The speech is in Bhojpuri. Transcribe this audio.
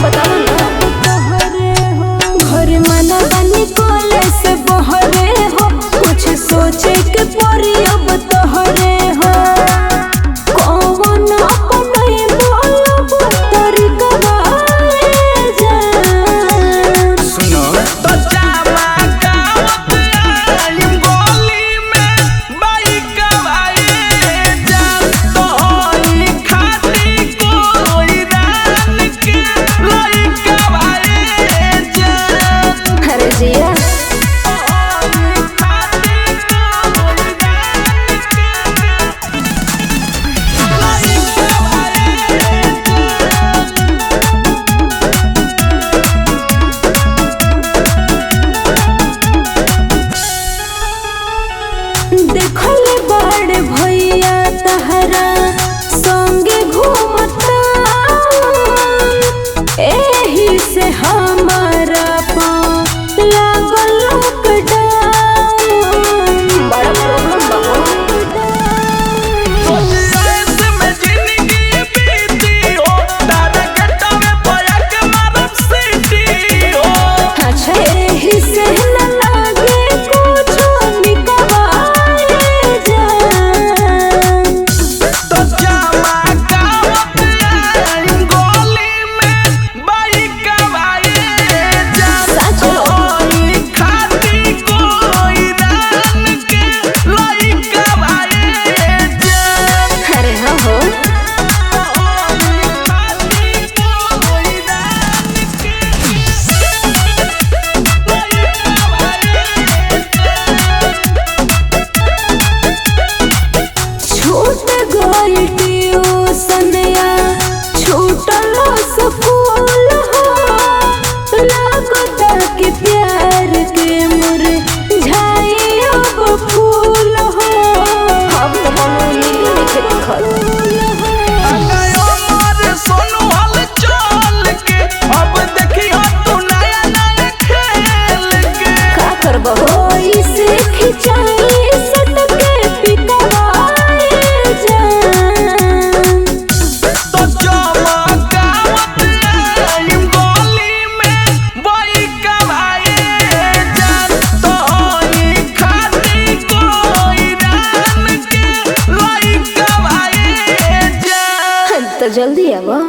बताओ ना। घर मना बनी कॉलेज से बहरे हो, कुछ सोचे के परी अब तोहरे हो। कौन अपने बोलब तरीका बाए जान। सुनो तो जामा गावत आइम गोली में बाइक आए जान। तो होई खाती कोई रान के लइका आए जान। अरे जिया देखले बड़ भैया तहरा संगे घूमता, एही से हमारा पाँव लागल लॉकडाउन। बड़ा प्रॉब्लम बा। में जिंदगी बीती हो, तारा कटा में पया के मारब सीटी हो। अच्छा एही से न लागे कुछो निकबाए जान। तो जामा गावत आइम गोली में बाइक आए जान। सच तो हो। होई खाती कोई रान के लइका आए जान। अरे हाँ हो। छूट गई ट्यूशनिया, छूटल स्कूल हो। लागता कि प्यार के मुरझाई अब फूल हो। अब तो हम नीली लिखे दिखल। सोनू हल चल के अब देखी हो तू नया नया खेल के। का करबहो इसे खिंचाई सटके पिटवाए जान। तो जामा गावत आइम गोली में बाइक आए जान। तो होई खाती कोई रान के लइका आए जान। तो जल्दी आवा।